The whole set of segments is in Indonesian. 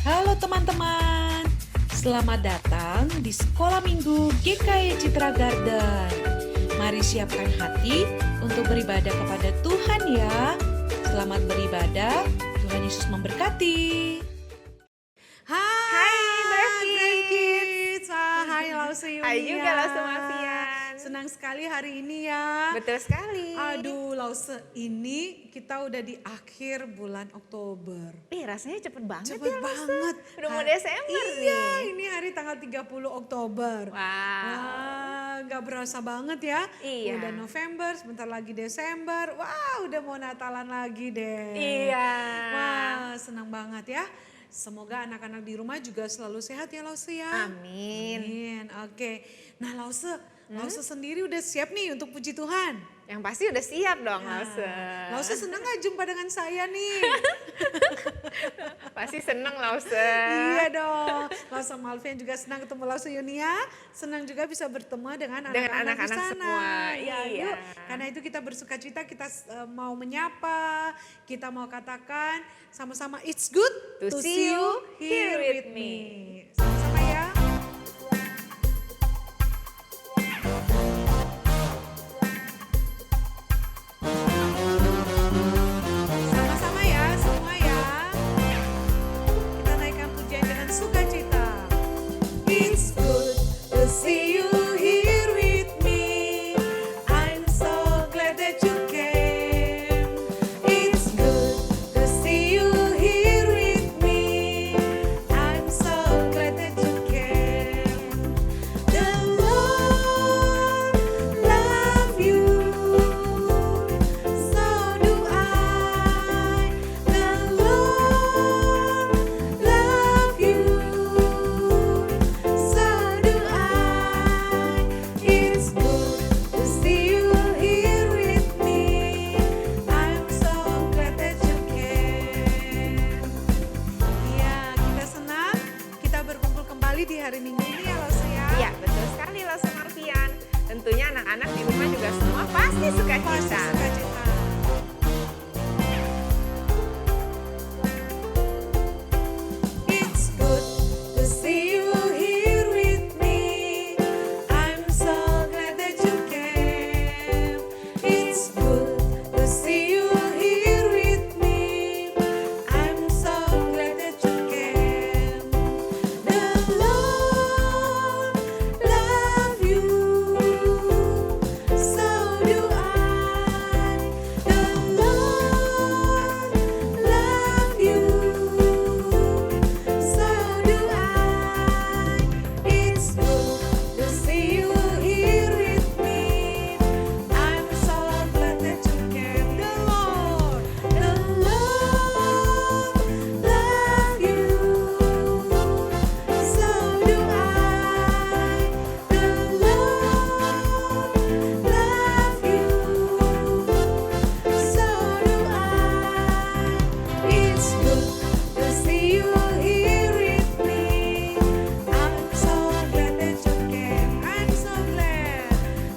Halo teman-teman, selamat datang di Sekolah Minggu GKI Citra Garden. Mari siapkan hati untuk beribadah kepada Tuhan ya. Selamat beribadah, Tuhan Yesus memberkati. Hai Grand Kids. Hai Lause Yunia. Hai juga Lause Mafian. Senang sekali hari ini ya. Betul sekali. Aduh Lause, ini kita udah di akhir bulan Oktober. Rasanya cepet banget Cepet ya Lause. banget. Udah mau Desember Iya, nih. ini hari tanggal 30 Oktober. Wow. Gak berasa banget ya. Iya. Udah November, sebentar lagi Desember. Wah, udah mau Natalan lagi deh. Iya. Wah, senang banget ya. Semoga anak-anak di rumah juga selalu sehat ya Lause ya. Amin. Amin. Oke. Nah Lause sendiri udah siap nih untuk puji Tuhan? Yang pasti udah siap dong Lause. Lause senang gak jumpa dengan saya nih? Pasti seneng Lause. Iya dong. Lause Malvian juga senang ketemu Lause Yunia. Senang juga bisa bertemu dengan anak-anak di sana. semua. Ya, Iya. yuk. Karena itu kita bersuka cita, kita mau menyapa, kita mau katakan sama-sama it's good To see you here with me. Sama-sama ya. Sama-sama ya, semua ya. Kita naikkan pujian dengan sukacita. It's good to see you here with me. I'm so glad that you came. It's good to see you here with me. I'm so glad that you came. The Lord love you. So do I. The Lord love you. So do I. It's good to see you here with me. I'm so glad that you came. Iya, kita senang kita berkumpul kembali di hari Minggu ini ya Lause ya. Iya betul sekali Lause Marfian. Tentunya anak-anak di rumah juga semua pasti suka Pasti cita. sukacita. It's good to see you here with me. I'm so glad that you came. It's good to see you here with me. I'm so glad that you came. The Lord love you. So do I. The Lord love you. So do I. It's good to see you here with me. I'm so glad that you came. The Lord love you. So do I. The Lord love you. So do I. It's good to see you here with me. I'm so glad that you came. I'm so glad.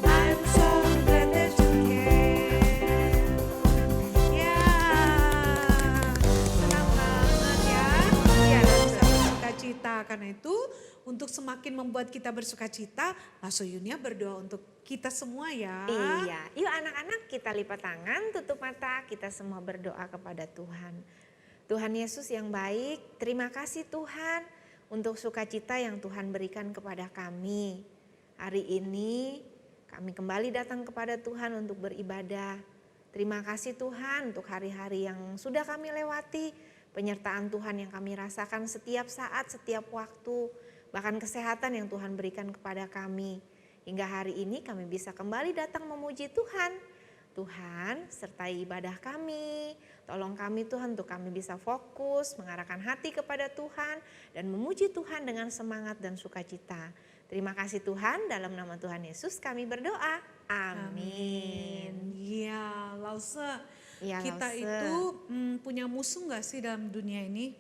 I'm so glad that you came. Ya, senang banget ya. Iya, Bisa bersukacita. Karena itu untuk semakin membuat kita bersukacita, Lause Yunia berdoa untuk kita semua ya. Iya, yuk anak-anak kita lipat tangan, tutup mata, kita semua berdoa kepada Tuhan. Tuhan Yesus yang baik, terima kasih Tuhan untuk sukacita yang Tuhan berikan kepada kami. Hari ini kami kembali datang kepada Tuhan untuk beribadah. Terima kasih Tuhan untuk hari-hari yang sudah kami lewati, penyertaan Tuhan yang kami rasakan setiap saat, setiap waktu, bahkan kesehatan yang Tuhan berikan kepada kami. Hingga hari ini kami bisa kembali datang memuji Tuhan. Tuhan sertai ibadah kami, tolong kami Tuhan untuk kami bisa fokus, mengarahkan hati kepada Tuhan dan memuji Tuhan dengan semangat dan sukacita. Terima kasih Tuhan, dalam nama Tuhan Yesus kami berdoa. Amin. Iya, Lause. Iya, Kita Lause. itu punya musuh nggak sih dalam dunia ini?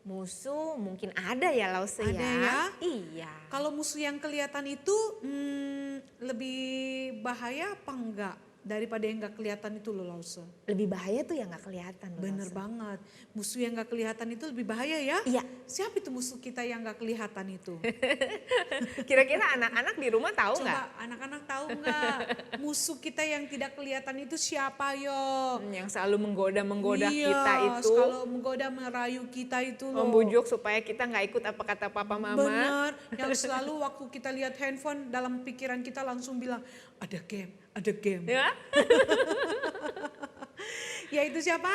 Musuh mungkin ada ya Lause ya. Ada ya? Iya. Kalau musuh yang kelihatan itu lebih bahaya apa enggak? daripada yang gak kelihatan itu loh Lause. Lebih bahaya tuh yang gak kelihatan loh. Bener Lause. banget. Musuh yang gak kelihatan itu lebih bahaya ya. Iya. Siapa itu musuh kita yang gak kelihatan itu? Kira-kira anak-anak di rumah tahu nggak? Coba anak-anak tahu nggak musuh kita yang tidak kelihatan itu siapa yo? Yang selalu menggoda Iya, kita itu. kalau menggoda merayu kita itu loh. Membujuk supaya kita nggak ikut apa kata papa mama. Bener, yang selalu waktu kita lihat handphone dalam pikiran kita langsung bilang ada game, ada game. Ya? Yaitu siapa?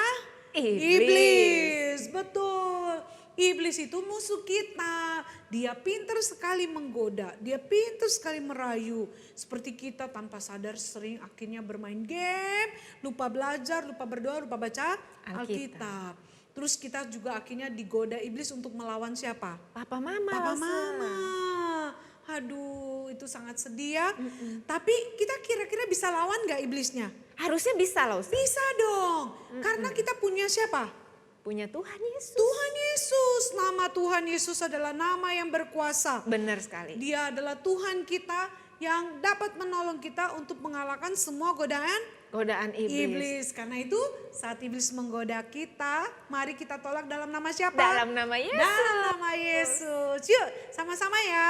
Iblis. Betul. Iblis itu musuh kita. Dia pintar sekali menggoda, dia pintar sekali merayu. Seperti kita tanpa sadar sering akhirnya bermain game, lupa belajar, lupa berdoa, lupa baca Alkitab. Terus kita juga akhirnya digoda iblis untuk melawan siapa? Papa mama. Papa Lause. mama. Aduh, itu sangat sedih ya. Tapi kita kira-kira bisa lawan gak iblisnya? Harusnya bisa loh. Bisa dong. Karena kita punya siapa? Punya Tuhan Yesus. Tuhan Yesus. Nama Tuhan Yesus adalah nama yang berkuasa. Benar sekali. Dia adalah Tuhan kita yang dapat menolong kita untuk mengalahkan semua Godaan iblis. Karena itu saat iblis menggoda kita, mari kita tolak dalam nama siapa? Dalam nama Yesus. Dalam nama Yesus. Yuk sama-sama ya.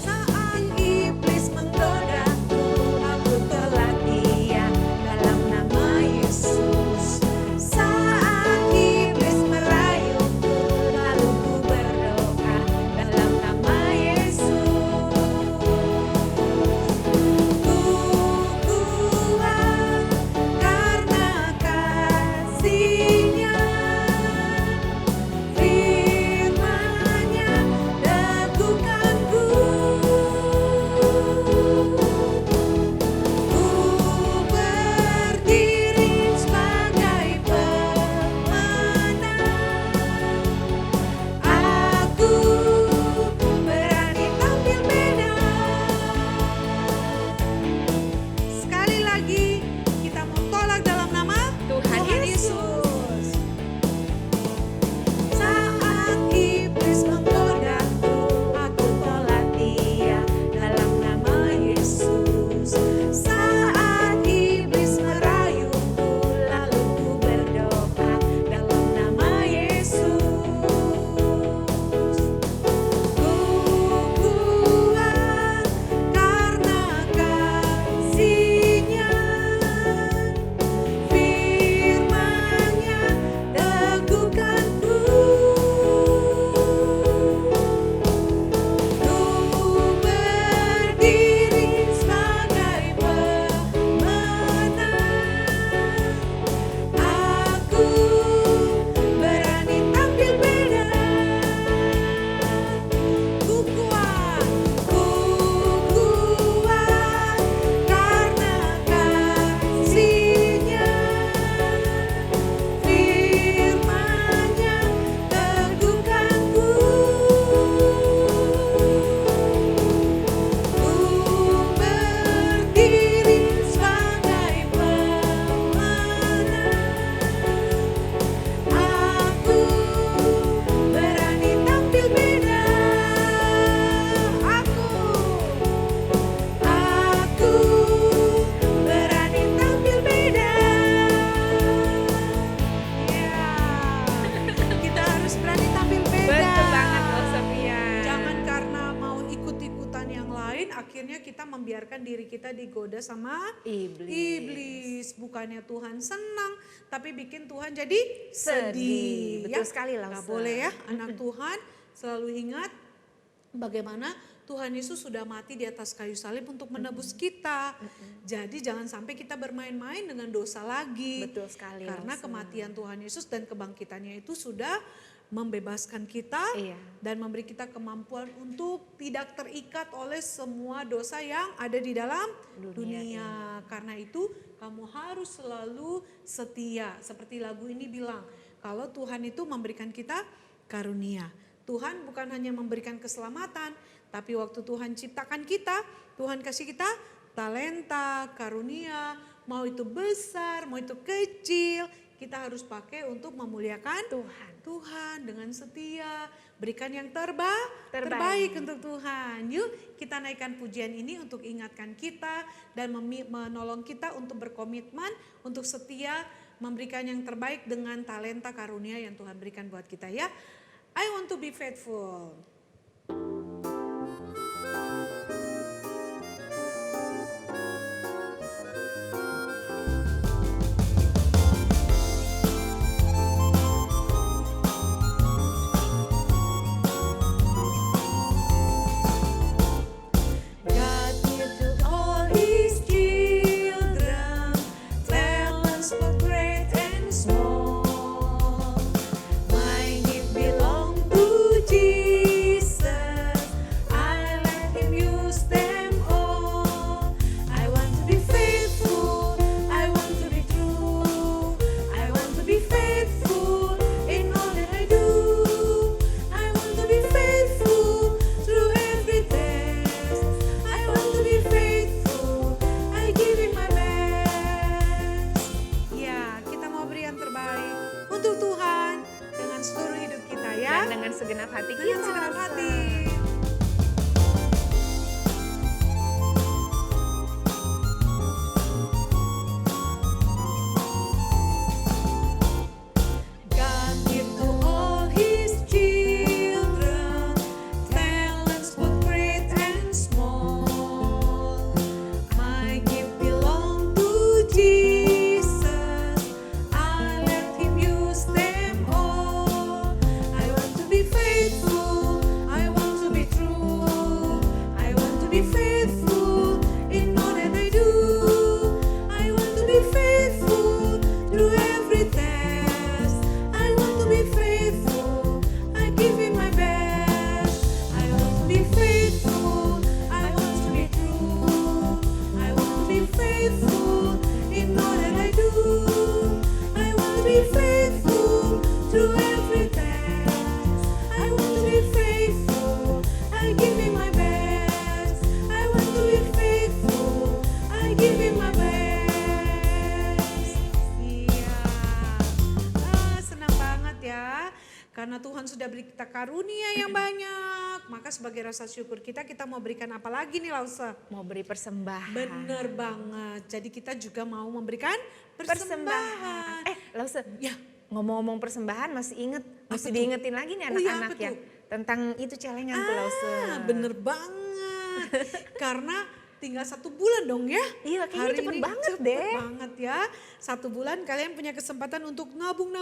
Saat iblis menggodaku, aku tolak dia dalam nama Yesus. Saat iblis merayuku, lalu ku berdoa dalam nama Yesus. Ku kuat karena kasih-Nya, firman-Nya teguhkanku. Ku berdiri sebagai pemenang. Aku berani tampil beda. Sekali lagi kita mau tolak dalam nama Tuhan Yesus. Saat iblis menggodaku, aku tolak dia dalam nama Yesus. Saat iblis merayuku, lalu ku berdoa dalam nama Yesus. Ku kuat karena kasih-Nya, firman-Nya teguhkanku. Ku berdiri sebagai pemenang. Aku berani tampil beda. Ku kuat karena kasih-Nya, firman-Nya teguhkanku. Ku berdiri sebagai pemenang. Aku berani tampil beda. Aku berani tampil beda. Ya, kita harus berani tampil beda. Betul banget loh Sophia. Jangan karena mau ikut-ikutan yang lain, akhirnya kita membiarkan diri kita digoda sama iblis. Bukannya Tuhan senang, tapi bikin Tuhan jadi sedih. Betul sekali Nggak Lause. boleh ya, anak Tuhan selalu ingat bagaimana Tuhan Yesus sudah mati di atas kayu salib untuk menebus kita. Jadi jangan sampai kita bermain-main dengan dosa lagi. Betul sekali. Karena Lause. kematian Tuhan Yesus dan kebangkitannya itu sudah membebaskan kita Iya. dan memberi kita kemampuan untuk tidak terikat oleh semua dosa yang ada di dalam dunia. Karena itu kamu harus selalu setia. Seperti lagu ini bilang, kalau Tuhan itu memberikan kita karunia. Tuhan bukan hanya memberikan keselamatan, tapi waktu Tuhan ciptakan kita, Tuhan kasih kita talenta, karunia, mau itu besar, mau itu kecil, kita harus pakai untuk memuliakan Tuhan. Tuhan dengan setia, berikan yang terbaik untuk Tuhan. Yuk kita naikkan pujian ini untuk ingatkan kita dan menolong kita untuk berkomitmen, untuk setia, memberikan yang terbaik dengan talenta karunia yang Tuhan berikan buat kita ya. I want to be faithful. segenap hati dengan kita. segenap hati. God give to all his children talents both great and small. My gift belong to Jesus. I let him use them all. I want to be faithful. I want to be true. I want to be faithful in all that I do. I want to be faithful through every test. I want to be faithful. I give him my best. I want to be faithful. I want to be true. I want to be faithful in all that I do. I want to be faithful through every test. I want to be faithful. I give him my best. I want to be faithful. I give him my best. Iya. Senang banget ya. Karena Tuhan sudah beri kita karunia yang banyak. Maka sebagai rasa syukur kita mau berikan apa lagi nih Lause? Mau beri persembahan. Bener banget. Jadi kita juga mau memberikan persembahan. Lause, Ya. ngomong-ngomong persembahan masih inget, mesti tuh? diingetin lagi nih Oh iya, anak-anak apa ya. tuh? Tentang itu celengan tuh Lause. Bener banget. Karena tinggal 1 bulan dong ya. Iya, kayaknya Hari cepet ini banget cepet deh. banget ya. 1 bulan kalian punya kesempatan untuk nabung.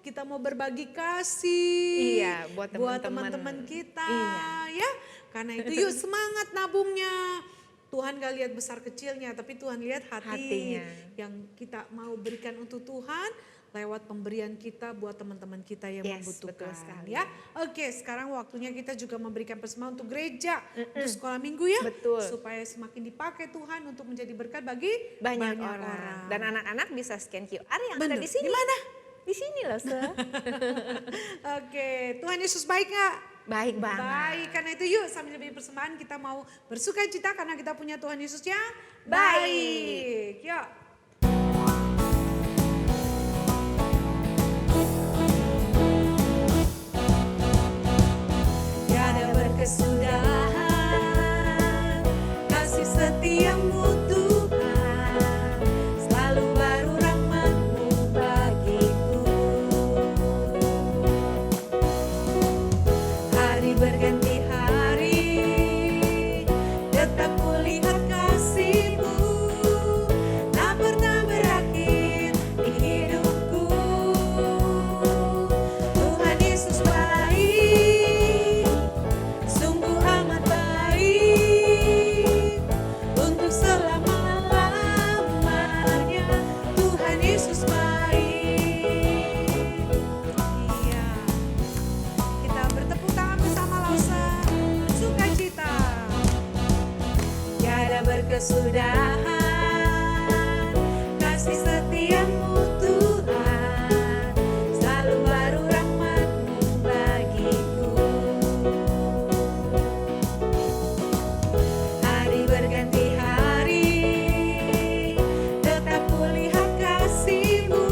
Kita mau berbagi kasih. Iya, buat teman-teman. teman-teman kita Iya. ya. Karena itu yuk semangat nabungnya. Tuhan gak lihat besar kecilnya, tapi Tuhan lihat Hatinya. yang kita mau berikan untuk Tuhan lewat pemberian kita buat teman-teman kita yang Yes, membutuhkan betul sekali. ya. Oke, sekarang waktunya kita juga memberikan persembahan untuk gereja, untuk sekolah minggu ya. Betul. Supaya semakin dipakai Tuhan untuk menjadi berkat bagi Banyak orang. Dan anak-anak bisa scan QR yang ada Bener. di sini. Di mana? Di sini Lause. Oke, Tuhan Yesus baik gak? Baik banget. Baik, karena itu yuk sambil beri persembahan kita mau bersuka cita karena kita punya Tuhan Yesus yang Baik. Yuk. Tiada berkesudahan, kasih setiamu Tuhan, selalu baru rahmat-Mu bagiku. Hari berganti hari, tetap kulihat kasih-Mu, tak pernah berakhir di hidupku. Tuhan Yesus baik, sungguh amat baik, untuk selama-lamanya. Tuhan Yesus baik. Iya. Kita bertepuk tangan bersama Lause, sukacita. Tiada berkesudahan, kasih setiamu Tuhan, selalu baru rahmat-Mu bagiku. Hari berganti hari, tetap kulihat kasih-Mu,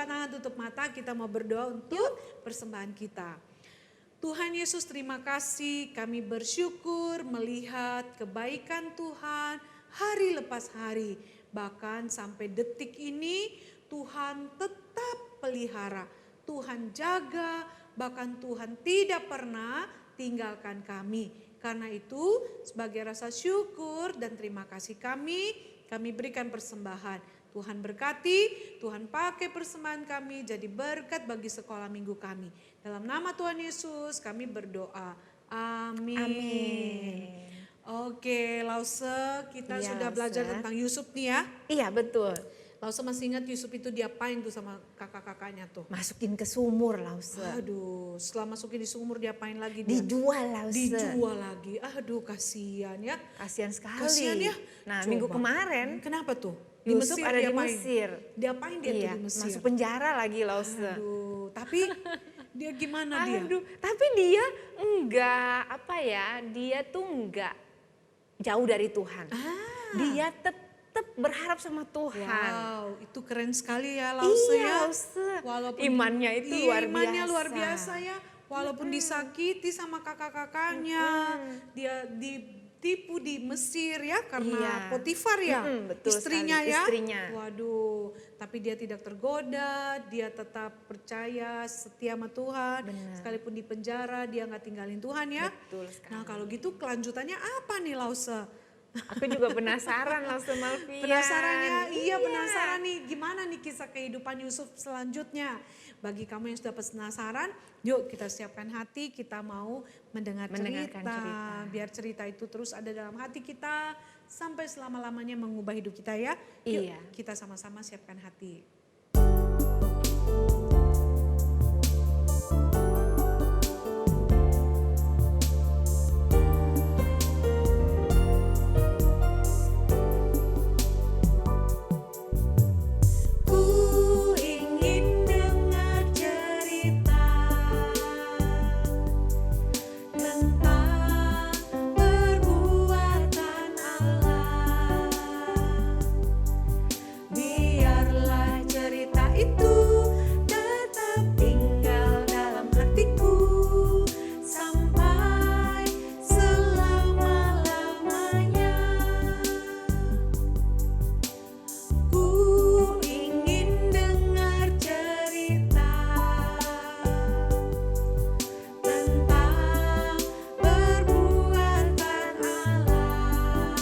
tangan, tutup mata, kita mau berdoa untuk persembahan kita. Tuhan Yesus, terima kasih, kami bersyukur melihat kebaikan Tuhan hari lepas hari. Bahkan sampai detik ini Tuhan tetap pelihara, Tuhan jaga, bahkan Tuhan tidak pernah tinggalkan kami. Karena itu sebagai rasa syukur dan terima kasih kami berikan persembahan. Tuhan berkati, Tuhan pakai persembahan kami jadi berkat bagi sekolah minggu kami. Dalam nama Tuhan Yesus kami berdoa. Amin. Amin. Oke, Lause, kita Iya, sudah belajar Lause. tentang Yusuf nih ya. Iya betul. Lause masih ingat Yusuf itu diapain tuh sama kakak-kakaknya tuh? Masukin ke sumur Lause. Aduh, setelah masukin di sumur diapain lagi dia? Dijual Lause. Dijual lagi. Aduh, kasihan ya. Kasihan sekali. Kasihan ya. Nah Coba. minggu kemarin Kenapa tuh? Yusuf ada di diapain? Mesir. Diapain dia tuh Iya, di Mesir? masuk penjara lagi Lause. Aduh, tapi dia gimana dia? Aduh, tapi dia enggak dia tuh enggak jauh dari Tuhan. Dia tetap berharap sama Tuhan. Wow, itu keren sekali ya Lause Iya, ya. Lause. Walaupun Imannya itu luar imannya biasa. luar biasa ya. Walaupun disakiti sama kakak-kakaknya, dia ditipu di Mesir ya karena Iya. Potifar ya, Betul istrinya sekali, ya. istrinya. Waduh, tapi dia tidak tergoda, dia tetap percaya, setia sama Tuhan. Benar. Sekalipun di penjara dia nggak tinggalin Tuhan ya. Betul sekali. Nah kalau gitu kelanjutannya apa nih Lause? Aku juga penasaran Lause Malvian. Penasarannya, iya penasaran nih gimana nih kisah kehidupan Yusuf selanjutnya. Bagi kamu yang sudah penasaran, yuk kita siapkan hati, kita mau Mendengarkan cerita. Biar cerita itu terus ada dalam hati kita sampai selama-lamanya mengubah hidup kita ya. Yuk Iya. kita sama-sama siapkan hati. Ku ingin dengar cerita tentang perbuatan Allah. Biarlah cerita itu tetap tinggal dalam hatiku sampai selama-lamanya. Ku ingin dengar cerita tentang perbuatan Allah.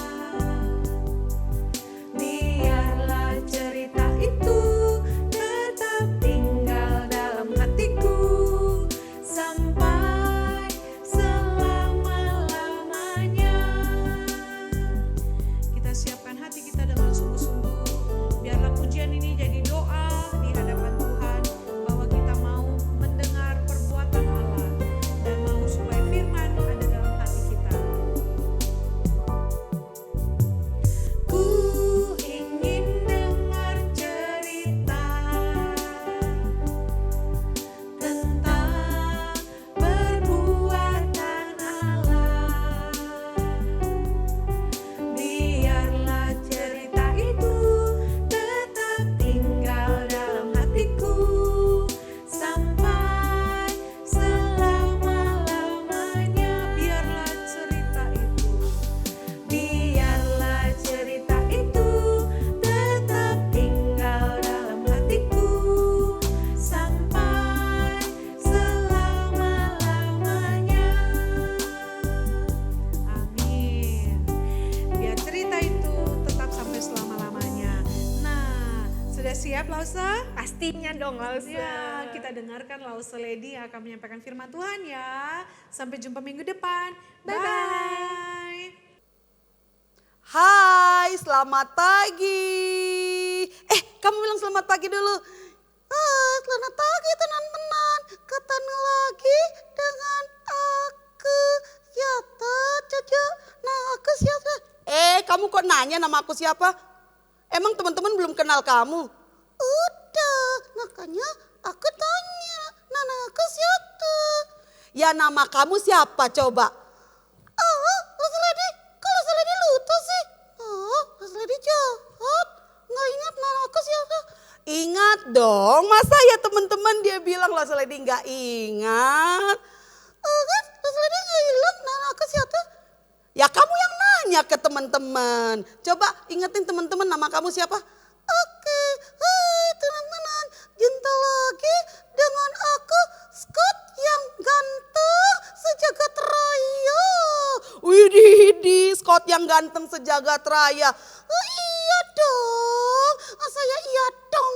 Biarlah cerita itu tetap tinggal dalam hatiku sampai selama-lamanya. Kita siapkan hati kita dengan sungguh-sungguh. Biarlah pujian ini jadi doa di hadapan Tuhan bahwa kita mau mendengar perbuatan Allah dan mau supaya firman ada dalam hati kita. Ku ingin dengar cerita tentang perbuatan Allah. Biarlah cerita itu tetap tinggal dalam hatiku sampai selama-lamanya. Biarlah cerita itu tetap tinggal dalam hatiku sampai selama-lamanya. Amin. Biar cerita itu tetap sampai selama-lamanya. Nah, sudah siap Lause? Pastinya dong Lause. Ya, kita dengarkan Lause Lady yang akan menyampaikan firman Tuhan ya. Sampai jumpa minggu depan. Bye-bye. Hai, selamat pagi. Kamu bilang selamat pagi dulu. Selamat pagi teman-teman. Ketemu lagi dengan aku. Siapa Caca? Nah, aku siapa? Kamu kok nanya nama aku siapa? Emang teman-teman belum kenal kamu? Udah, makanya aku tanya. Nama aku siapa? Ya nama kamu siapa coba? Lause Lady, kok Lause Lady lupa sih? Lause Lady jahat, nggak ingat nama aku siapa? Ingat dong. Masa ya teman-teman dia bilang Lost Lady nggak ingat? Kan Lost Lady nggak hilang. Nah aku siapa? Ya kamu yang nanya ke teman-teman. Coba ingetin teman-teman nama kamu siapa? Oke, hai teman-teman. Jumpa lagi dengan aku Scott yang ganteng sejagat raya. Widih, Scott yang ganteng sejagat raya. Oh, iya dong. Oh, saya iya dong.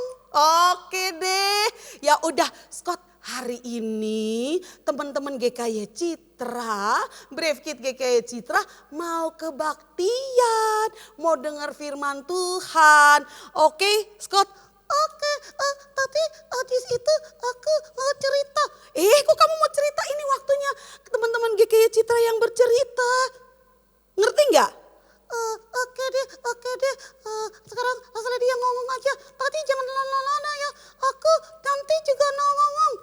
Oke deh. Ya udah Scott, hari ini teman-teman GKY Citra, Brave Kid GKY Citra mau kebaktian, mau dengar firman Tuhan. Oke, Scott? Oke, tapi habis itu aku mau cerita. Kok kamu mau cerita? Ini waktunya teman-teman GKY Citra yang bercerita. Ngerti nggak? Oke deh. Sekarang Lost Lady yang ngomong aja. Tadi jangan lama-lama ya. Aku nanti juga mau ngomong.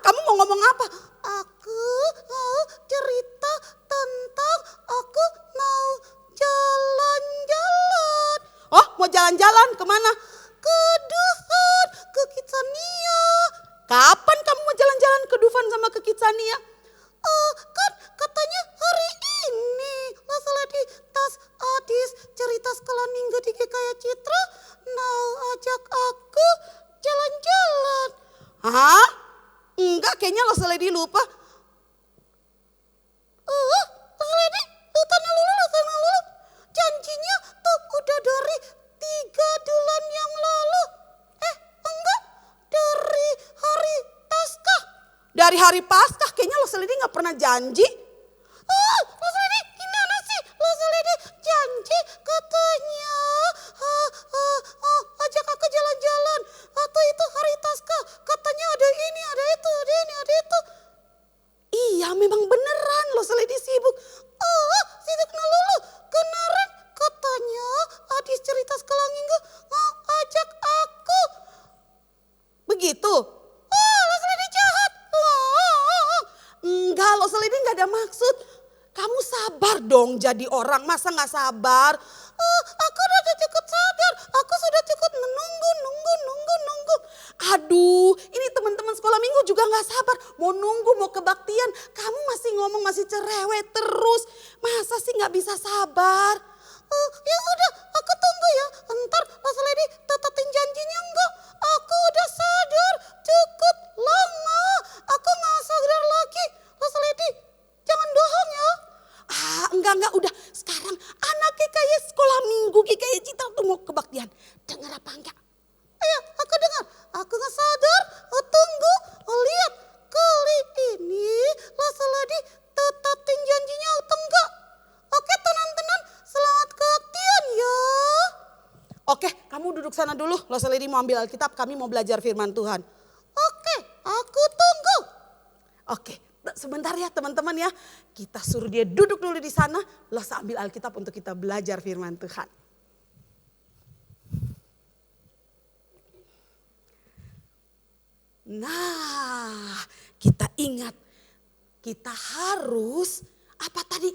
Kamu mau ngomong apa? Aku mau cerita tentang aku mau jalan-jalan. Oh, mau jalan-jalan kemana? Ke Dufan, ke Kidsania. Kapan kamu mau jalan-jalan ke Dufan sama ke Kidsania? Kan katanya hari ini Lost Lady tas Adis cerita sekolah minggu di GKY Citra mau ajak aku jalan-jalan. Hah? Enggak, kayaknya Lost Lady lupa. Lost Lady, tanah lulu. Janjinya tuh udah dari 3 bulan yang lalu. Enggak, dari hari Paskah. Dari hari Paskah, kayaknya Lost Lady gak pernah janji. Lost Lady gimana sih? Lost Lady janji katanya ajak aku jalan-jalan. Atau itu hari Paskah, katanya ada ini, ada itu, ada ini, ada itu. Iya memang beneran Lost Lady sibuk. Sibuk lulu. Kemarin katanya Adis cerita sekolah minggu mau ajak aku. Begitu? Lost Lady jahat. Enggak, Lost Lady gak ada maksud. Kamu sabar dong jadi orang, masa gak sabar? Aku udah cukup sabar, aku sudah cukup menunggu. Aduh, ini teman-teman sekolah minggu juga gak sabar. Mau nunggu, mau kebaktian. Kamu masih ngomong, masih cerewet terus. Masa sih gak bisa sabar? Ya udah, aku tunggu ya. Ntar Lost Lady tetetin janjinya enggak? Aku udah sadar cukup lama. Aku gak sadar lagi. Lost Lady, jangan bohong ya. Enggak, udah. Sekarang anak GKY sekolah minggu GKY Citra tuh mau kebaktian. Dengar apa enggak? Iya, aku dengar. Aku gak sadar. Tunggu, lihat. Kali ini Lost Lady tetetin janjinya atau enggak? Oke, tenang. Selamat kebaktian ya. Oke, kamu duduk sana dulu. Lost Lady mau ambil Alkitab, kami mau belajar firman Tuhan. Oke, aku tunggu. Oke, sebentar ya teman-teman ya. Kita suruh dia duduk dulu di sana. Lost ambil Alkitab untuk kita belajar firman Tuhan. Nah, kita ingat. Kita harus, apa tadi?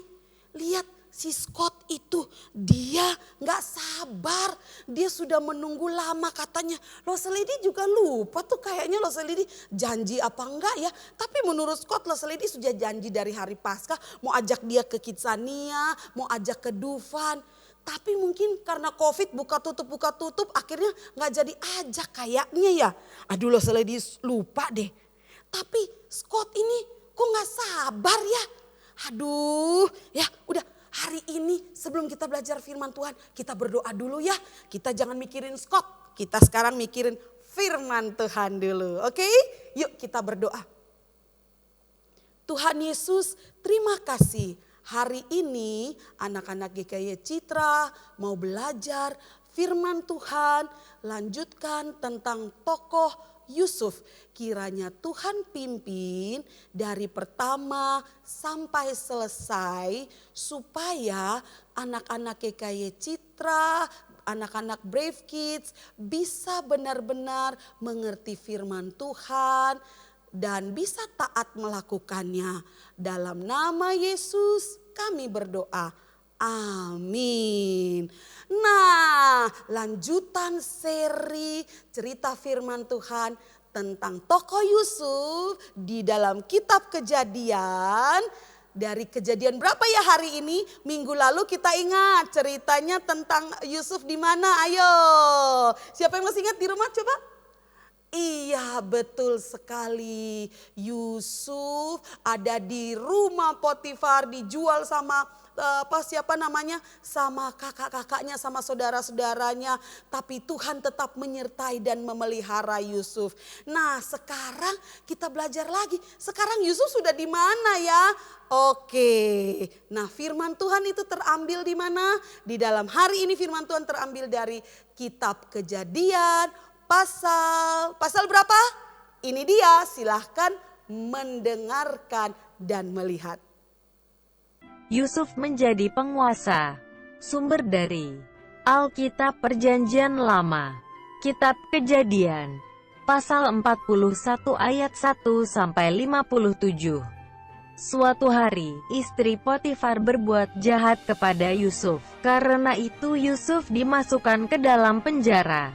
Lihat si Scott itu, dia gak sabar. Dia sudah menunggu lama katanya. Lost Lady juga lupa tuh kayaknya Lost Lady janji apa enggak ya. Tapi menurut Scott Lost Lady sudah janji dari hari Paskah. Mau ajak dia ke Kidsania, mau ajak ke Dufan. Tapi mungkin karena COVID buka tutup akhirnya gak jadi ajak kayaknya ya. Aduh Lost Lady lupa deh. Tapi Scott ini kok gak sabar ya. Aduh ya udah. Hari ini sebelum kita belajar firman Tuhan, kita berdoa dulu ya. Kita jangan mikirin Scott, kita sekarang mikirin firman Tuhan dulu. Oke? Yuk kita berdoa. Tuhan Yesus, terima kasih. Hari ini anak-anak GKY Citra mau belajar firman Tuhan. Lanjutkan tentang tokoh Yusuf. Kiranya Tuhan pimpin dari pertama sampai selesai supaya anak-anak GKY Citra, anak-anak Brave Kids bisa benar-benar mengerti firman Tuhan dan bisa taat melakukannya. Dalam nama Yesus kami berdoa. Amin. Nah, lanjutan seri cerita firman Tuhan tentang tokoh Yusuf di dalam kitab Kejadian. Dari kejadian berapa ya hari ini? Minggu lalu kita ingat ceritanya tentang Yusuf di mana? Ayo, siapa yang masih ingat di rumah coba? Iya, betul sekali. Yusuf ada di rumah Potifar, dijual sama sama kakak-kakaknya, sama saudara-saudaranya. Tapi Tuhan tetap menyertai dan memelihara Yusuf. Nah, sekarang kita belajar lagi. Sekarang Yusuf sudah di mana ya? Oke. Nah, firman Tuhan itu terambil di mana? Di dalam hari ini firman Tuhan terambil dari kitab Kejadian pasal berapa? Ini dia, silahkan mendengarkan dan melihat. Yusuf menjadi penguasa. Sumber dari Alkitab Perjanjian Lama. Kitab Kejadian. Pasal 41 ayat 1 sampai 57. Suatu hari, istri Potifar berbuat jahat kepada Yusuf. Karena itu Yusuf dimasukkan ke dalam penjara.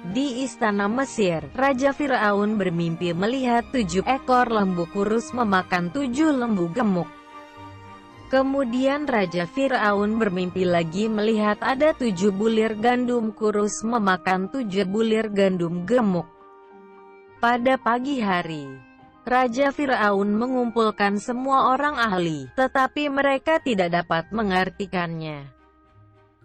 Di istana Mesir, Raja Firaun bermimpi melihat 7 ekor lembu kurus memakan 7 lembu gemuk. Kemudian Raja Firaun bermimpi lagi melihat ada 7 bulir gandum kurus memakan 7 bulir gandum gemuk. Pada pagi hari, Raja Firaun mengumpulkan semua orang ahli, tetapi mereka tidak dapat mengartikannya.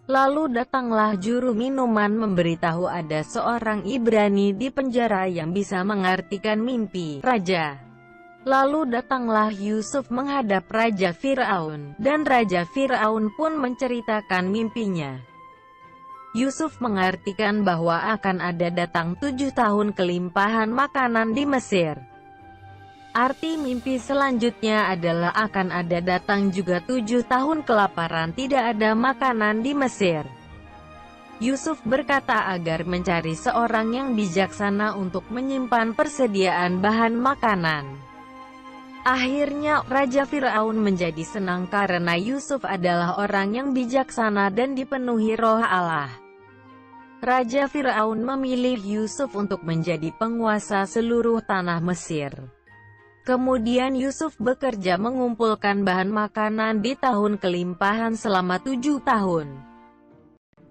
Lalu datanglah juru minuman memberitahu ada seorang Ibrani di penjara yang bisa mengartikan mimpi raja. Lalu datanglah Yusuf menghadap Raja Firaun, dan Raja Firaun pun menceritakan mimpinya. Yusuf mengartikan bahwa akan ada datang 7 tahun kelimpahan makanan di Mesir. Arti mimpi selanjutnya adalah akan ada datang juga 7 tahun kelaparan, tidak ada makanan di Mesir. Yusuf berkata agar mencari seorang yang bijaksana untuk menyimpan persediaan bahan makanan. Akhirnya Raja Firaun menjadi senang karena Yusuf adalah orang yang bijaksana dan dipenuhi roh Allah. Raja Firaun memilih Yusuf untuk menjadi penguasa seluruh tanah Mesir. Kemudian Yusuf bekerja mengumpulkan bahan makanan di tahun kelimpahan selama 7 tahun.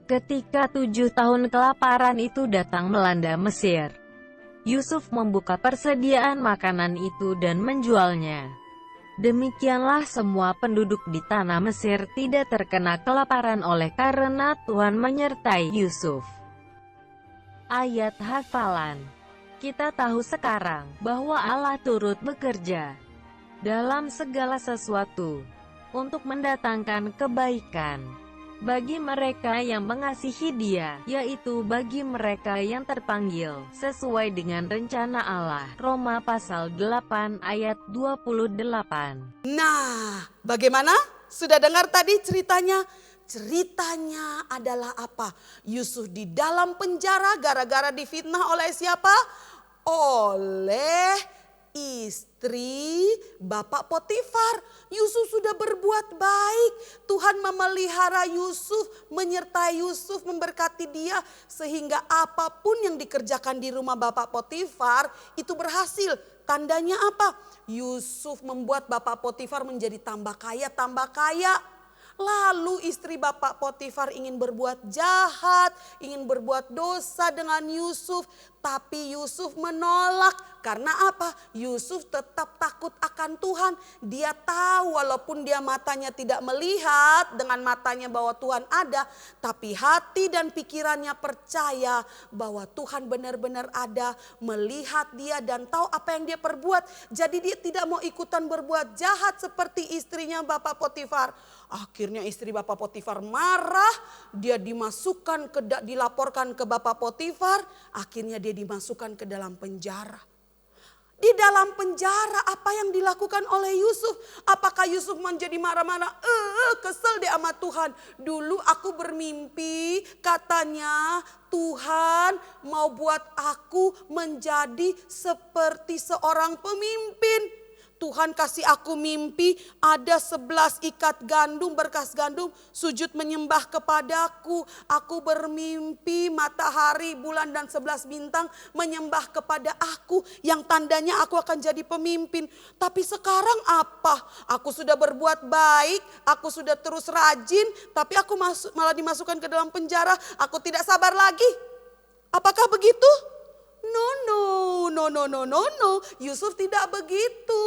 Ketika 7 tahun kelaparan itu datang melanda Mesir, Yusuf membuka persediaan makanan itu dan menjualnya. Demikianlah semua penduduk di tanah Mesir tidak terkena kelaparan oleh karena Tuhan menyertai Yusuf. Ayat hafalan. Kita tahu sekarang bahwa Allah turut bekerja dalam segala sesuatu untuk mendatangkan kebaikan bagi mereka yang mengasihi Dia, yaitu bagi mereka yang terpanggil sesuai dengan rencana Allah. Roma pasal 8 ayat 28. Nah, bagaimana? Sudah dengar tadi ceritanya? Ceritanya adalah apa? Yusuf di dalam penjara gara-gara difitnah oleh siapa? Oleh istri Bapak Potifar. Yusuf sudah berbuat baik. Tuhan memelihara Yusuf, menyertai Yusuf, memberkati dia. Sehingga apapun yang dikerjakan di rumah Bapak Potifar itu berhasil. Tandanya apa? Yusuf membuat Bapak Potifar menjadi tambah kaya, tambah kaya. Lalu istri Bapak Potifar ingin berbuat jahat, ingin berbuat dosa dengan Yusuf. Tapi Yusuf menolak. Karena apa? Yusuf tetap takut akan Tuhan. Dia tahu walaupun dia matanya tidak melihat dengan matanya bahwa Tuhan ada. Tapi hati dan pikirannya percaya bahwa Tuhan benar-benar ada. Melihat dia dan tahu apa yang dia perbuat. Jadi dia tidak mau ikutan berbuat jahat seperti istrinya Bapak Potifar. Akhirnya istri Bapak Potifar marah. Dia dilaporkan ke Bapak Potifar. Akhirnya dia dimasukkan ke dalam penjara. Di dalam penjara apa yang dilakukan oleh Yusuf? Apakah Yusuf menjadi marah-marah? Kesel deh sama Tuhan. Dulu aku bermimpi katanya Tuhan mau buat aku menjadi seperti seorang pemimpin. Tuhan kasih aku mimpi ada 11 ikat gandum, berkas gandum sujud menyembah kepadaku. Aku bermimpi matahari, bulan dan 11 bintang menyembah kepada aku. Yang tandanya aku akan jadi pemimpin. Tapi sekarang apa? Aku sudah berbuat baik, aku sudah terus rajin. Tapi aku malah dimasukkan ke dalam penjara. Aku tidak sabar lagi. Apakah begitu? No. Yusuf tidak begitu.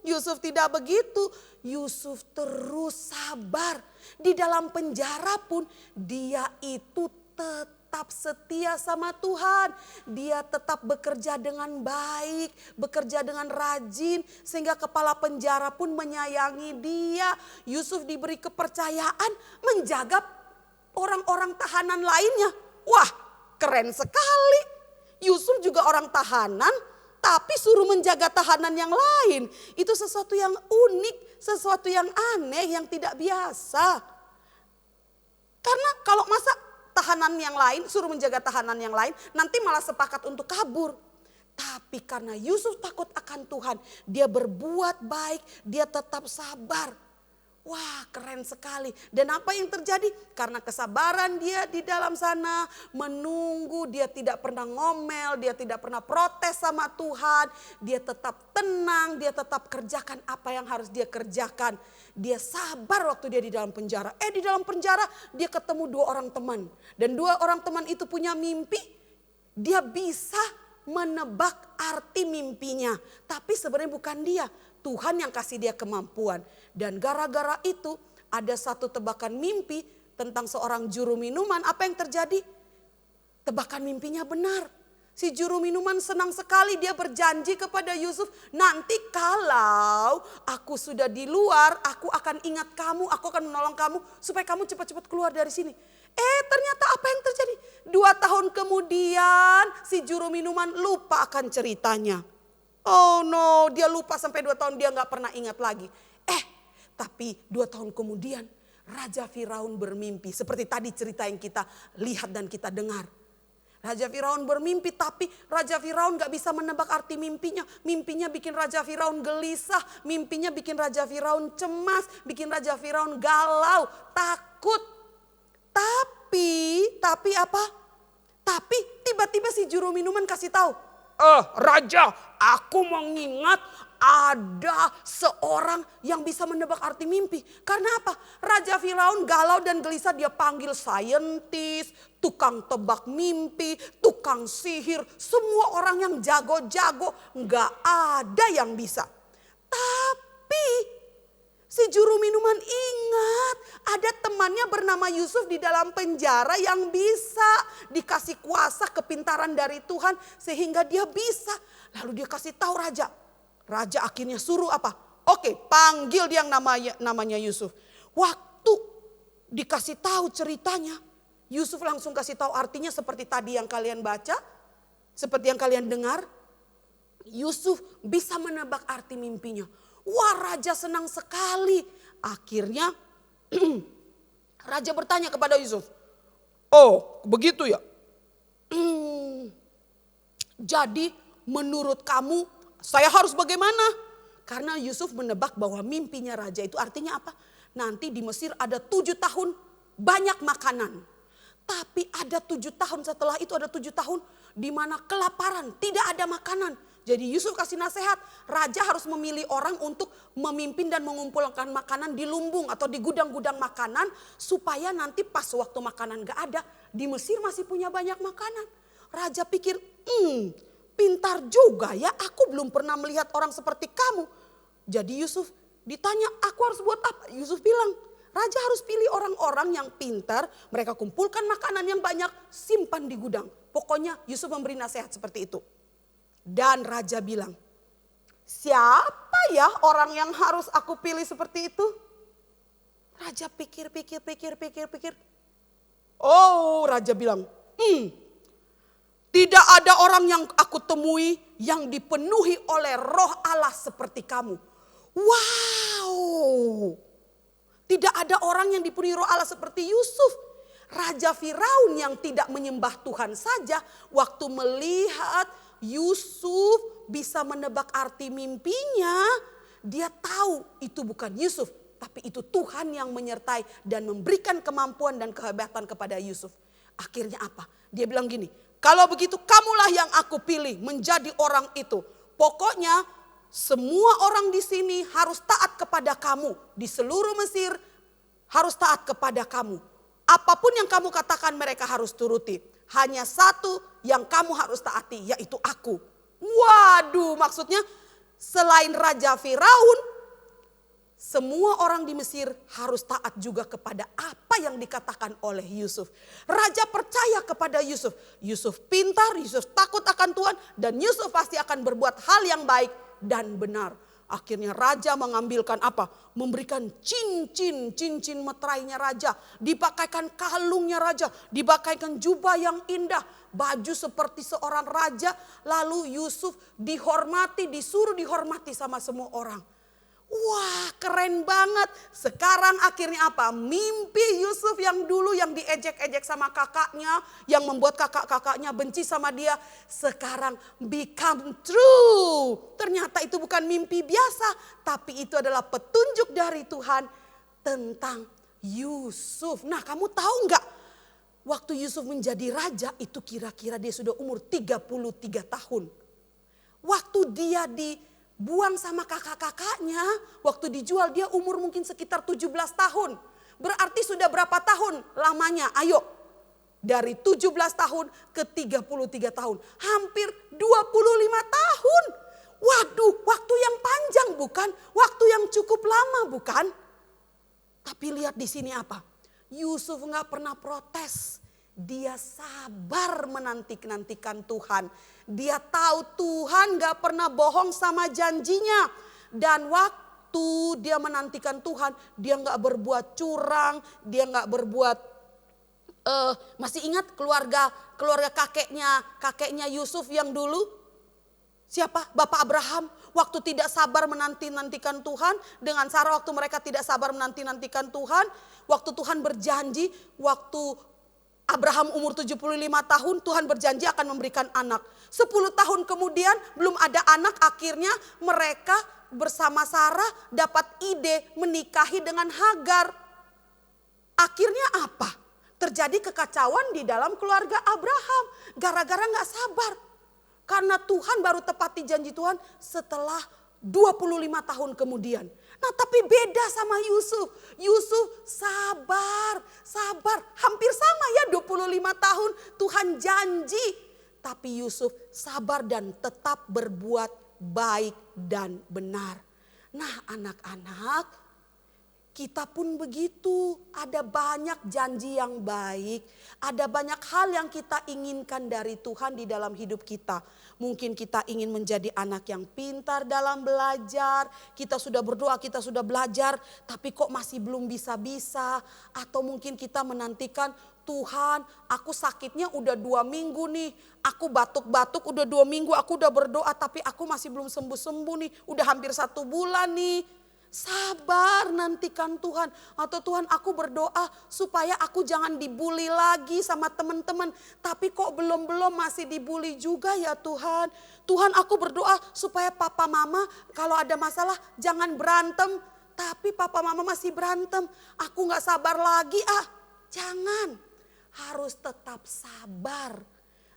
Yusuf tidak begitu. Yusuf terus sabar. Di dalam penjara pun dia itu tetap setia sama Tuhan. Dia tetap bekerja dengan baik, bekerja dengan rajin. Sehingga kepala penjara pun menyayangi dia. Yusuf diberi kepercayaan menjaga orang-orang tahanan lainnya. Wah, keren sekali. Yusuf juga orang tahanan, tapi suruh menjaga tahanan yang lain. Itu sesuatu yang unik, sesuatu yang aneh, yang tidak biasa. Karena kalau masa tahanan yang lain, suruh menjaga tahanan yang lain, nanti malah sepakat untuk kabur. Tapi karena Yusuf takut akan Tuhan, dia berbuat baik, dia tetap sabar. Wah, keren sekali. Dan apa yang terjadi? Karena kesabaran dia di dalam sana menunggu, dia tidak pernah ngomel, dia tidak pernah protes sama Tuhan. Dia tetap tenang, dia tetap kerjakan apa yang harus dia kerjakan. Dia sabar waktu dia di dalam penjara. Di dalam penjara dia ketemu 2 orang teman. Dan 2 orang teman itu punya mimpi. Dia bisa menebak arti mimpinya. Tapi sebenarnya bukan dia. Tuhan yang kasih dia kemampuan. Dan gara-gara itu ada satu tebakan mimpi tentang seorang juru minuman. Apa yang terjadi? Tebakan mimpinya benar. Si juru minuman senang sekali, dia berjanji kepada Yusuf, nanti kalau aku sudah di luar, aku akan ingat kamu, aku akan menolong kamu supaya kamu cepat-cepat keluar dari sini. Ternyata apa yang terjadi? 2 tahun kemudian si juru minuman lupa akan ceritanya. Oh no, dia lupa sampai 2 tahun dia gak pernah ingat lagi. Tapi 2 tahun kemudian Raja Firaun bermimpi. Seperti tadi cerita yang kita lihat dan kita dengar. Raja Firaun bermimpi tapi Raja Firaun gak bisa menebak arti mimpinya. Mimpinya bikin Raja Firaun gelisah. Mimpinya bikin Raja Firaun cemas. Bikin Raja Firaun galau, takut. Tapi apa? Tapi tiba-tiba si juru minuman kasih tahu. Raja, aku mengingat ada seorang yang bisa menebak arti mimpi. Karena apa? Raja Firaun galau dan gelisah, dia panggil saintis, tukang tebak mimpi, tukang sihir. Semua orang yang jago-jago, gak ada yang bisa. Tapi si juru minuman ingat ada temannya bernama Yusuf di dalam penjara yang bisa dikasih kuasa kepintaran dari Tuhan sehingga dia bisa. Lalu dia kasih tahu raja. Raja akhirnya suruh apa? Oke, panggil dia yang namanya Yusuf. Waktu dikasih tahu ceritanya, Yusuf langsung kasih tahu artinya seperti tadi yang kalian baca, seperti yang kalian dengar. Yusuf bisa menebak arti mimpinya. Wah, raja senang sekali. Akhirnya raja bertanya kepada Yusuf. Oh, begitu ya? Jadi menurut kamu saya harus bagaimana? Karena Yusuf menebak bahwa mimpinya raja itu artinya apa? Nanti di Mesir ada 7 tahun banyak makanan. Tapi ada 7 tahun setelah itu ada 7 tahun di mana kelaparan, tidak ada makanan. Jadi Yusuf kasih nasihat, raja harus memilih orang untuk memimpin dan mengumpulkan makanan di lumbung atau di gudang-gudang makanan. Supaya nanti pas waktu makanan gak ada, di Mesir masih punya banyak makanan. Raja pikir, pintar juga ya, aku belum pernah melihat orang seperti kamu. Jadi Yusuf ditanya, aku harus buat apa? Yusuf bilang, raja harus pilih orang-orang yang pintar, mereka kumpulkan makanan yang banyak, simpan di gudang. Pokoknya Yusuf memberi nasihat seperti itu. Dan raja bilang, siapa ya orang yang harus aku pilih seperti itu? Raja pikir. Oh, raja bilang, tidak ada orang yang aku temui yang dipenuhi oleh roh Allah seperti kamu. Wow, tidak ada orang yang dipenuhi roh Allah seperti Yusuf. Raja Firaun yang tidak menyembah Tuhan saja waktu melihat Yusuf bisa menebak arti mimpinya, dia tahu itu bukan Yusuf, tapi itu Tuhan yang menyertai dan memberikan kemampuan dan kehebatan kepada Yusuf. Akhirnya apa? Dia bilang gini, kalau begitu kamulah yang aku pilih menjadi orang itu. Pokoknya semua orang di sini harus taat kepada kamu. Di seluruh Mesir harus taat kepada kamu. Apapun yang kamu katakan mereka harus turuti. Hanya satu yang kamu harus taati, yaitu aku. Waduh, maksudnya selain Raja Firaun, semua orang di Mesir harus taat juga kepada apa yang dikatakan oleh Yusuf. Raja percaya kepada Yusuf. Yusuf pintar, Yusuf takut akan Tuhan, dan Yusuf pasti akan berbuat hal yang baik dan benar. Akhirnya raja mengambilkan apa? Memberikan cincin meterainya raja. Dipakaikan kalungnya raja. Dipakaikan jubah yang indah. Baju seperti seorang raja. Lalu Yusuf dihormati, disuruh dihormati sama semua orang. Wah, keren banget. Sekarang akhirnya apa? Mimpi Yusuf yang dulu yang diejek-ejek sama kakaknya, yang membuat kakak-kakaknya benci sama dia, sekarang become true. Ternyata itu bukan mimpi biasa, tapi itu adalah petunjuk dari Tuhan tentang Yusuf. Nah, kamu tahu nggak? Waktu Yusuf menjadi raja itu kira-kira dia sudah umur 33 tahun. Waktu dia dibuang sama kakak-kakaknya, waktu dijual dia umur mungkin sekitar 17 tahun. Berarti sudah berapa tahun lamanya? Ayo, dari 17 tahun ke 33 tahun. Hampir 25 tahun. Waduh, waktu yang panjang bukan? Waktu yang cukup lama bukan? Tapi lihat di sini apa? Yusuf nggak pernah protes. Dia sabar menanti-nantikan Tuhan. Dia tahu Tuhan gak pernah bohong sama janjinya. Dan waktu dia menantikan Tuhan, dia gak berbuat curang, dia gak berbuat, masih ingat keluarga kakeknya Yusuf yang dulu? Siapa? Bapak Abraham. Waktu tidak sabar menanti-nantikan Tuhan, dengan Sarah waktu mereka tidak sabar menanti-nantikan Tuhan, waktu Tuhan berjanji, waktu Abraham umur 75 tahun, Tuhan berjanji akan memberikan anak. 10 tahun kemudian belum ada anak, akhirnya mereka bersama Sarah dapat ide menikahi dengan Hagar. Akhirnya apa? Terjadi kekacauan di dalam keluarga Abraham. Gara-gara gak sabar. Karena Tuhan baru tepati janji Tuhan setelah 25 tahun kemudian. Nah, tapi beda sama Yusuf. Yusuf sabar. Hampir sama ya, 25 tahun Tuhan janji. Tapi Yusuf sabar dan tetap berbuat baik dan benar. Nah, anak-anak, kita pun begitu. Ada banyak janji yang baik. Ada banyak hal yang kita inginkan dari Tuhan di dalam hidup kita. Mungkin kita ingin menjadi anak yang pintar dalam belajar. Kita sudah berdoa, kita sudah belajar, tapi kok masih belum bisa-bisa. Atau mungkin kita menantikan, Tuhan, aku sakitnya udah 2 minggu nih. Aku batuk-batuk udah 2 minggu, aku udah berdoa tapi aku masih belum sembuh-sembuh nih. Udah hampir 1 bulan nih. Sabar nantikan Tuhan. Atau Tuhan, aku berdoa supaya aku jangan dibully lagi sama teman-teman. Tapi kok belum masih dibully juga ya Tuhan. Tuhan, aku berdoa supaya papa mama kalau ada masalah jangan berantem. Tapi papa mama masih berantem. Aku gak sabar lagi Jangan. Harus tetap sabar.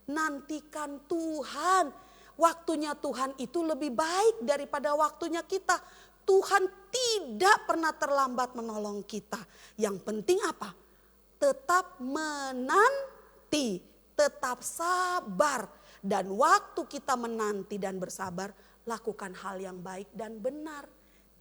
Nantikan Tuhan. Waktunya Tuhan itu lebih baik daripada waktunya kita. Tuhan tidak pernah terlambat menolong kita. Yang penting apa? Tetap menanti, tetap sabar. Dan waktu kita menanti dan bersabar, lakukan hal yang baik dan benar.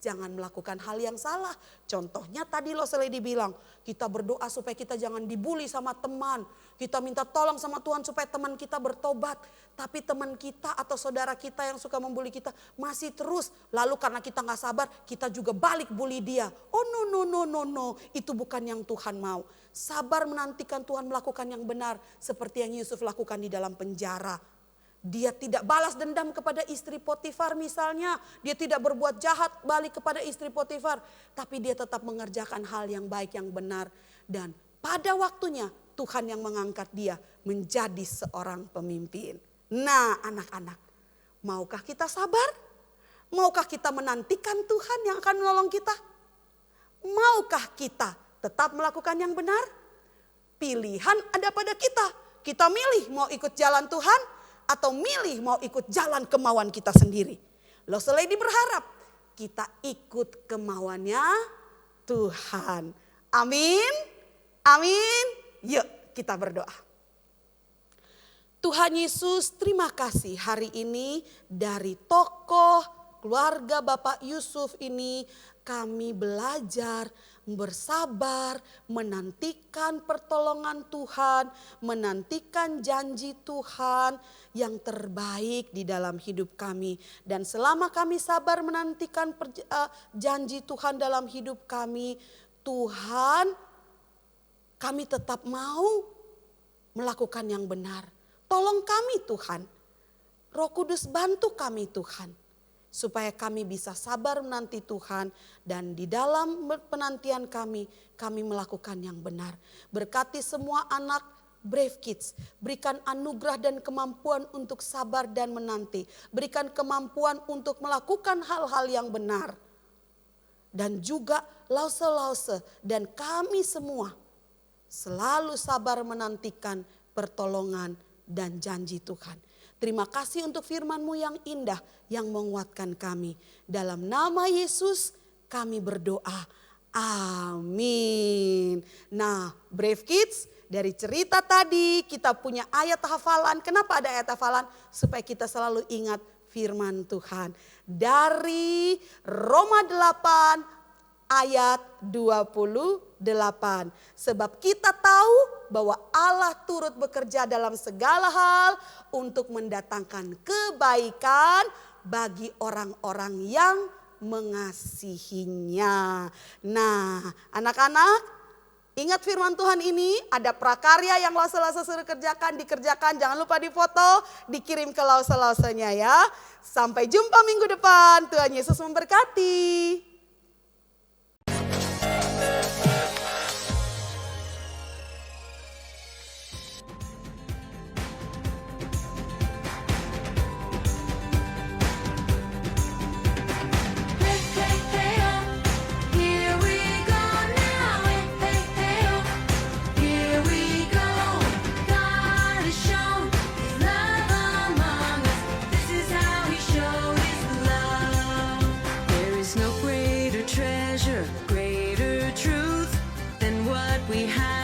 Jangan melakukan hal yang salah. Contohnya tadi Seledi bilang, kita berdoa supaya kita jangan dibully sama teman. Kita minta tolong sama Tuhan supaya teman kita bertobat. Tapi teman kita atau saudara kita yang suka membuli kita masih terus. Lalu karena kita gak sabar, kita juga balik bully dia. Oh no. Itu bukan yang Tuhan mau. Sabar menantikan Tuhan melakukan yang benar. Seperti yang Yusuf lakukan di dalam penjara. Dia tidak balas dendam kepada istri Potifar misalnya. Dia tidak berbuat jahat balik kepada istri Potifar. Tapi dia tetap mengerjakan hal yang baik, yang benar. Dan pada waktunya Tuhan yang mengangkat dia menjadi seorang pemimpin. Nah anak-anak, Maukah kita sabar? Maukah kita menantikan Tuhan yang akan menolong kita? Maukah kita tetap melakukan yang benar? Pilihan ada pada kita. Kita milih mau ikut jalan Tuhan atau milih mau ikut jalan kemauan kita sendiri. Lost Lady berharap kita ikut kemauannya Tuhan. Amin. Amin. Yuk kita berdoa. Tuhan Yesus, terima kasih hari ini dari tokoh keluarga Bapak Yusuf ini kami belajar bersabar, menantikan pertolongan Tuhan, menantikan janji Tuhan yang terbaik di dalam hidup kami. Dan selama kami sabar menantikan janji Tuhan dalam hidup kami, Tuhan, kami tetap mau melakukan yang benar. Tolong kami Tuhan, Roh Kudus bantu kami Tuhan. Supaya kami bisa sabar menanti Tuhan dan di dalam penantian kami melakukan yang benar. Berkati semua anak Brave Kids, berikan anugerah dan kemampuan untuk sabar dan menanti. Berikan kemampuan untuk melakukan hal-hal yang benar. Dan juga Lause dan kami semua selalu sabar menantikan pertolongan dan janji Tuhan. Terima kasih untuk firman-Mu yang indah yang menguatkan kami. Dalam nama Yesus kami berdoa. Amin. Nah, Brave Kids, dari cerita tadi kita punya ayat hafalan. Kenapa ada ayat hafalan? Supaya kita selalu ingat firman Tuhan. Dari Roma 8 ayat 28. Sebab kita tahu bahwa Allah turut bekerja dalam segala hal untuk mendatangkan kebaikan bagi orang-orang yang mengasihinya. Nah, anak-anak, ingat firman Tuhan ini, ada prakarya yang lause-lause suruh dikerjakan. Jangan lupa difoto, dikirim ke lause-lausenya ya. Sampai jumpa minggu depan. Tuhan Yesus memberkati. Greater truth than what we have.